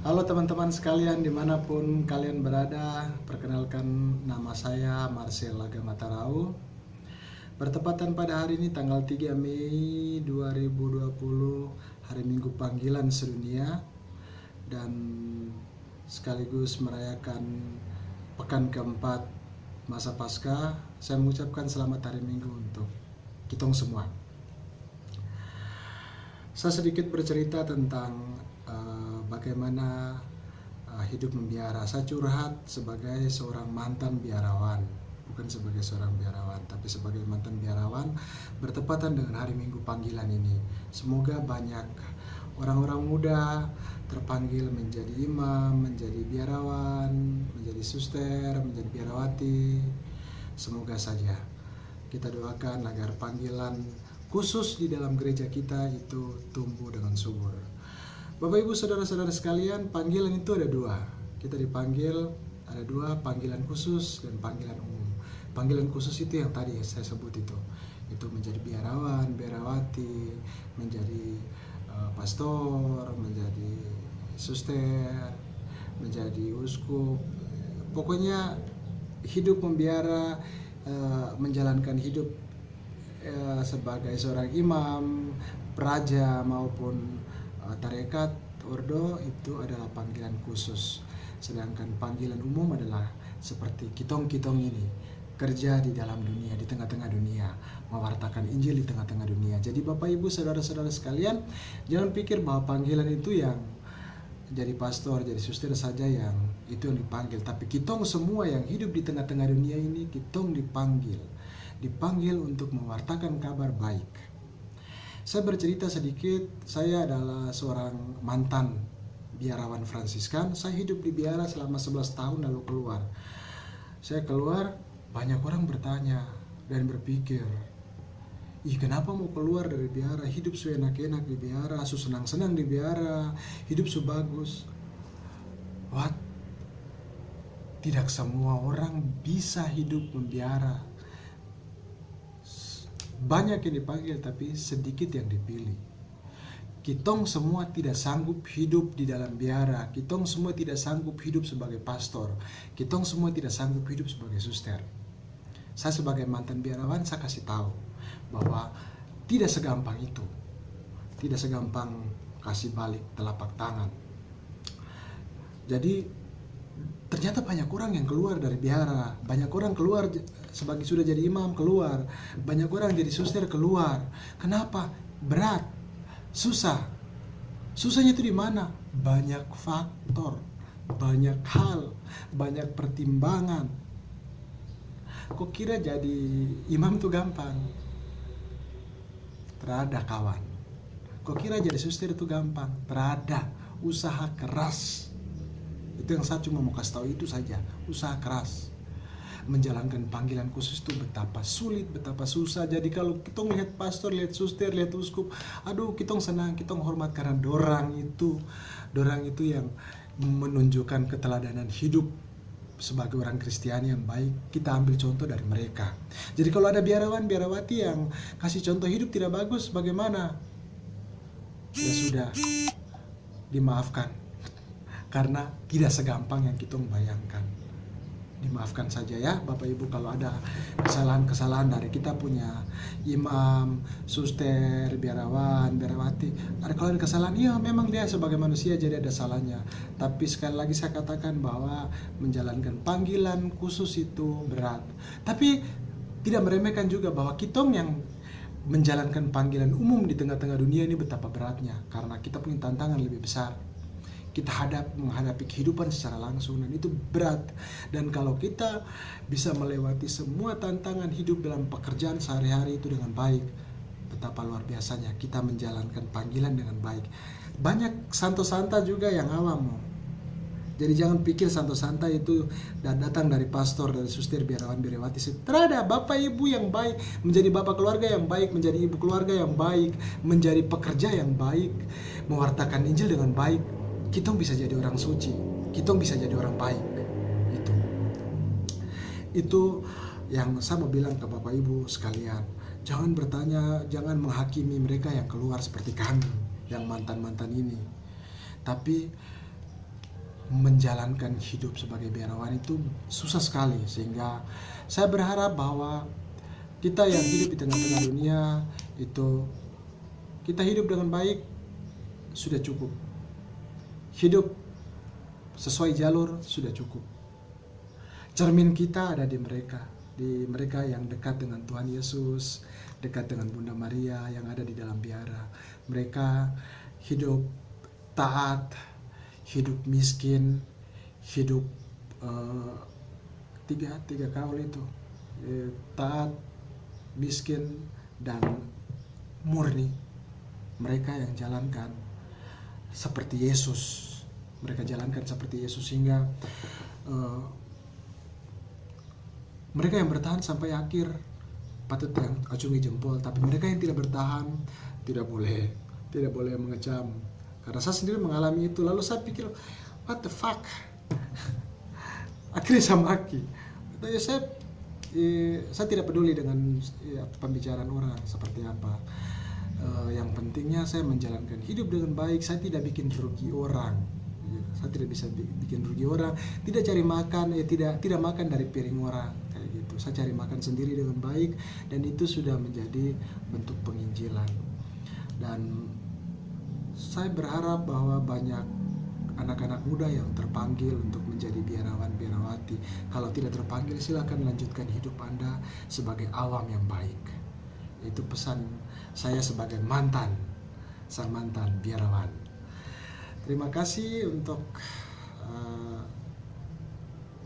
Halo teman-teman sekalian dimanapun kalian berada, perkenalkan nama saya Marcel Agama Tarau. Bertepatan pada hari ini tanggal 3 Mei 2020, hari Minggu panggilan sedunia, dan sekaligus merayakan pekan keempat masa Paskah. Saya mengucapkan selamat hari Minggu untuk kita semua. Saya sedikit bercerita tentang bagaimana hidup membiara. Saya curhat sebagai seorang mantan biarawan, bukan sebagai seorang biarawan, tapi sebagai mantan biarawan bertepatan dengan hari Minggu panggilan ini. Semoga banyak orang-orang muda terpanggil menjadi imam, menjadi biarawan, menjadi suster, menjadi biarawati. Semoga saja kita doakan agar panggilan khusus di dalam gereja kita itu tumbuh dengan subur. Bapak Ibu saudara-saudara sekalian, panggilan itu ada dua. Kita dipanggil, ada dua, panggilan khusus dan panggilan umum. Panggilan khusus itu yang tadi saya sebut itu menjadi biarawan, biarawati, menjadi pastor, menjadi suster, menjadi uskup. Pokoknya hidup membiara, menjalankan hidup sebagai seorang imam, praja maupun tarekat, ordo, itu adalah panggilan khusus. Sedangkan panggilan umum adalah seperti kitong-kitong ini, kerja di dalam dunia, di tengah-tengah dunia, mewartakan Injil di tengah-tengah dunia. Jadi Bapak Ibu saudara-saudara sekalian, jangan pikir bahwa panggilan itu yang jadi pastor, jadi suster saja yang itu yang dipanggil. Tapi kitong semua yang hidup di tengah-tengah dunia ini, kitong dipanggil untuk mewartakan kabar baik. Saya bercerita sedikit, saya adalah seorang mantan biarawan Fransiskan. Saya hidup di biara selama 11 tahun lalu keluar. Saya keluar, banyak orang bertanya dan berpikir, kenapa mau keluar dari biara? Hidup su enak-enak di biara, su senang-senang di biara, hidup su bagus. What? Tidak semua orang bisa hidup membiara. Banyak yang dipanggil tapi sedikit yang dipilih. Kitong semua tidak sanggup hidup di dalam biara. Kitong semua tidak sanggup hidup sebagai pastor. Kitong semua tidak sanggup hidup sebagai suster. Saya sebagai mantan biarawan, saya kasih tahu bahwa tidak segampang itu. Tidak segampang kasih balik telapak tangan. Jadi ternyata banyak orang yang keluar dari biara, banyak orang keluar sebagai sudah jadi imam keluar, banyak orang jadi suster keluar. Kenapa? Berat, susah. Susahnya itu di mana? Banyak faktor, banyak hal, banyak pertimbangan. Kok kira jadi imam itu gampang? Terada kawan. Kok kira jadi suster itu gampang? Terada, usaha keras. Itu yang saya cuma mau kasih tahu itu saja, usaha keras. Menjalankan panggilan khusus itu betapa sulit, betapa susah. Jadi kalau kita lihat pastor, lihat suster, lihat uskup, aduh kita senang, kita hormat karena dorang itu yang menunjukkan keteladanan hidup sebagai orang Kristiani yang baik. Kita ambil contoh dari mereka. Jadi kalau ada biarawan, biarawati yang kasih contoh hidup tidak bagus, bagaimana? Ya sudah, dimaafkan. Karena tidak segampang yang kita bayangkan. Dimaafkan saja ya Bapak Ibu kalau ada kesalahan-kesalahan dari kita punya imam, suster, biarawan, biarawati. Kalau ada kesalahan, iya memang dia sebagai manusia jadi ada salahnya. Tapi sekali lagi saya katakan bahwa menjalankan panggilan khusus itu berat. Tapi tidak meremehkan juga bahwa kita yang menjalankan panggilan umum di tengah-tengah dunia ini betapa beratnya. Karena kita punya tantangan lebih besar. Kita menghadapi kehidupan secara langsung dan itu berat. Dan kalau kita bisa melewati semua tantangan hidup dalam pekerjaan sehari-hari itu dengan baik, betapa luar biasanya kita menjalankan panggilan dengan baik. Banyak santo-santa juga yang awam. Jadi jangan pikir santo-santa itu datang dari pastor, dari suster, biarawan, biarawati. Terada bapak ibu yang baik, menjadi bapak keluarga yang baik, menjadi ibu keluarga yang baik, menjadi pekerja yang baik, mewartakan Injil dengan baik. Kita bisa jadi orang suci, kita bisa jadi orang baik. Itu yang saya mau bilang ke Bapak Ibu sekalian. Jangan bertanya, jangan menghakimi mereka yang keluar seperti kami, yang mantan-mantan ini. Tapi menjalankan hidup sebagai biarawan itu susah sekali, sehingga saya berharap bahwa kita yang hidup di tengah-tengah dunia itu kita hidup dengan baik sudah cukup. Hidup sesuai jalur sudah cukup. Cermin kita ada di mereka yang dekat dengan Tuhan Yesus, dekat dengan Bunda Maria yang ada di dalam biara. Mereka hidup taat, hidup miskin, hidup tiga kaul itu, taat, miskin, dan murni. Mereka yang jalankan seperti Yesus. Mereka jalankan seperti Yesus, sehingga mereka yang bertahan sampai akhir patut yang acungi jempol. Tapi mereka yang tidak bertahan tidak boleh mengecam. Karena saya sendiri mengalami itu. Lalu saya pikir, what the fuck? Akhirnya saya maki. Saya tidak peduli dengan pembicaraan orang seperti apa. Yang pentingnya saya menjalankan hidup dengan baik. Saya tidak bikin rugi orang. Saya tidak bisa bikin rugi orang. Tidak cari makan, tidak makan dari piring orang kayak gitu. Saya cari makan sendiri dengan baik, dan itu sudah menjadi bentuk penginjilan. Dan saya berharap bahwa banyak anak-anak muda yang terpanggil untuk menjadi biarawan biarawati. Kalau tidak terpanggil, silakan lanjutkan hidup Anda sebagai awam yang baik. Itu pesan saya sebagai sang mantan biarawan. Terima kasih untuk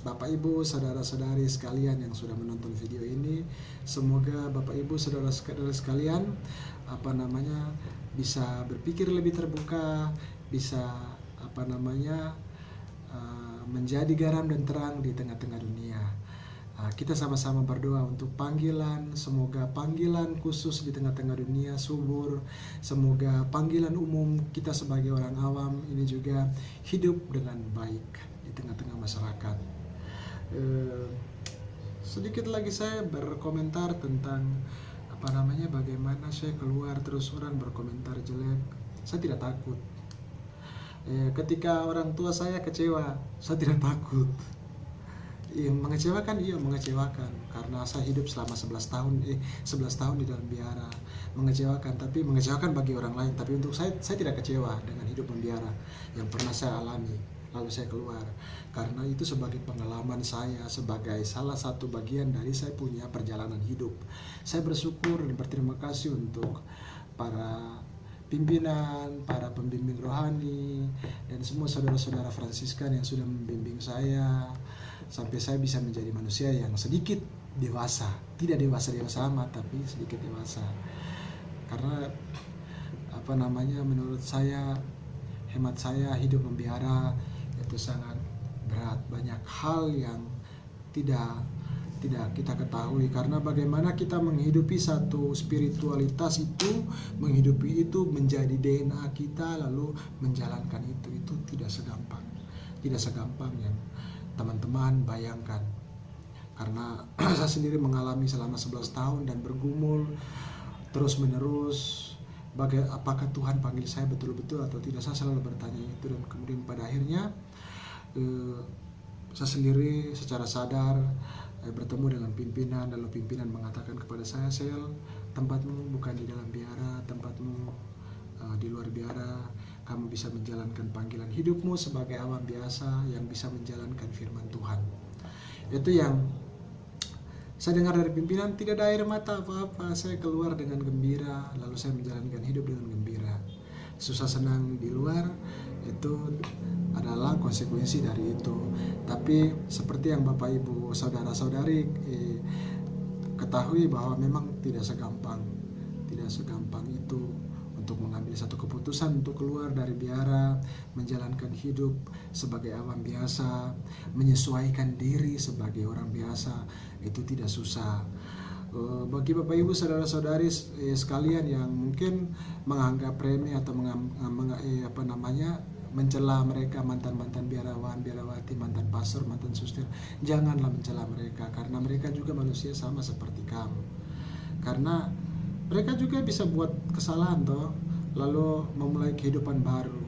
Bapak Ibu, saudara-saudari sekalian yang sudah menonton video ini. Semoga Bapak Ibu, saudara-saudara sekalian bisa berpikir lebih terbuka, bisa menjadi garam dan terang di tengah-tengah dunia. Kita sama-sama berdoa untuk panggilan, semoga panggilan khusus di tengah-tengah dunia subur, semoga panggilan umum kita sebagai orang awam ini juga hidup dengan baik di tengah-tengah masyarakat. Sedikit lagi saya berkomentar tentang bagaimana saya keluar terus orang berkomentar jelek. Saya tidak takut. Ketika orang tua saya kecewa, saya tidak takut. Mengecewakan karena saya hidup selama 11 tahun di dalam biara. Tapi mengecewakan bagi orang lain, tapi untuk saya tidak kecewa dengan hidup membiara yang pernah saya alami. Lalu saya keluar karena itu sebagai pengalaman saya, sebagai salah satu bagian dari saya punya perjalanan hidup. Saya bersyukur dan berterima kasih untuk para pimpinan, para pembimbing rohani, dan semua saudara-saudara Fransiskan yang sudah membimbing saya sampai saya bisa menjadi manusia yang sedikit dewasa. Tidak dewasa amat, tapi sedikit dewasa. Karena menurut saya, hemat saya, hidup membiara itu sangat berat. Banyak hal yang tidak kita ketahui, karena bagaimana kita menghidupi satu spiritualitas itu, menghidupi itu menjadi DNA kita, lalu menjalankan itu tidak segampang yang teman-teman bayangkan. Karena saya sendiri mengalami selama 11 tahun dan bergumul terus menerus apakah Tuhan panggil saya betul-betul atau tidak. Saya selalu bertanya itu, dan kemudian pada akhirnya saya sendiri secara sadar bertemu dengan pimpinan, lalu pimpinan mengatakan kepada saya, "Sel, tempatmu bukan di dalam biara, tempatmu di luar biara. Kamu bisa menjalankan panggilan hidupmu sebagai awam biasa yang bisa menjalankan firman Tuhan." Itu yang saya dengar dari pimpinan. Tidak ada air mata apa-apa, saya keluar dengan gembira, lalu saya menjalankan hidup dengan gembira. Susah senang di luar itu adalah konsekuensi dari itu. Tapi seperti yang Bapak Ibu saudara-saudari ketahui bahwa memang tidak segampang itu untuk mengambil satu keputusan untuk keluar dari biara, menjalankan hidup sebagai awam biasa, menyesuaikan diri sebagai orang biasa. Itu tidak susah. Bagi Bapak Ibu saudara-saudari sekalian yang mungkin menganggap remeh atau mencela mereka, mantan-mantan biarawan, biarawati, mantan pastor, mantan suster, janganlah mencela mereka, karena mereka juga manusia sama seperti kamu. Karena mereka juga bisa buat kesalahan lalu memulai kehidupan baru.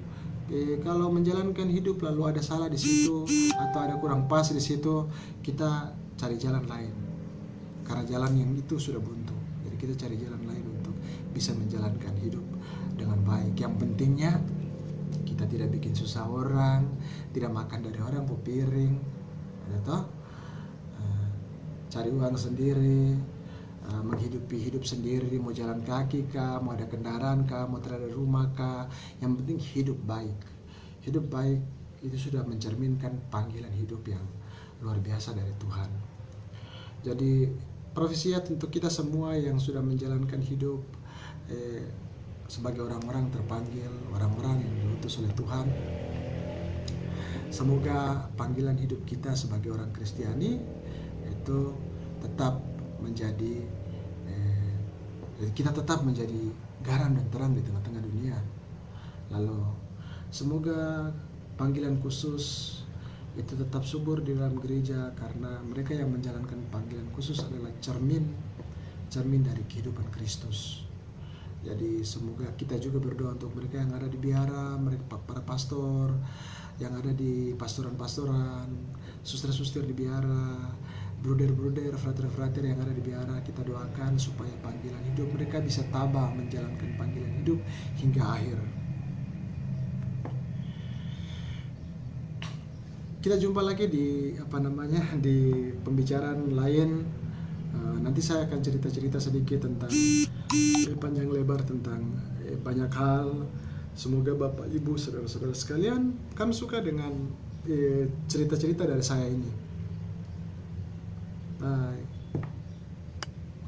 Kalau menjalankan hidup lalu ada salah di situ atau ada kurang pas di situ, kita cari jalan lain. Karena jalan yang itu sudah buntu. Jadi kita cari jalan lain untuk bisa menjalankan hidup dengan baik. Yang pentingnya kita tidak bikin susah orang, tidak makan dari orang po piring, atau cari uang sendiri, menghidupi hidup sendiri, mau jalan kaki kah, mau ada kendaraan kah, mau ada rumah kah, yang penting hidup baik. Hidup baik itu sudah mencerminkan panggilan hidup yang luar biasa dari Tuhan. Jadi profesiat untuk kita semua yang sudah menjalankan hidup sebagai orang-orang terpanggil, orang-orang yang diutus oleh Tuhan. Semoga panggilan hidup kita sebagai orang Kristiani itu tetap menjadi kita tetap menjadi garam dan terang di tengah-tengah dunia. Lalu semoga panggilan khusus itu tetap subur di dalam gereja, karena mereka yang menjalankan panggilan khusus adalah cermin dari kehidupan Kristus. Jadi semoga kita juga berdoa untuk mereka yang ada di biara, mereka para pastor yang ada di pastoran-pastoran, suster-suster di biara, bruder-bruder, frater-frater yang ada di biara. Kita doakan supaya panggilan hidup mereka bisa tabah menjalankan panggilan hidup hingga akhir. Kita jumpa lagi di di pembicaraan lain. Nanti saya akan cerita-cerita sedikit tentang panjang lebar tentang banyak hal. Semoga Bapak Ibu saudara-saudara sekalian kan suka dengan cerita-cerita dari saya ini. Bye.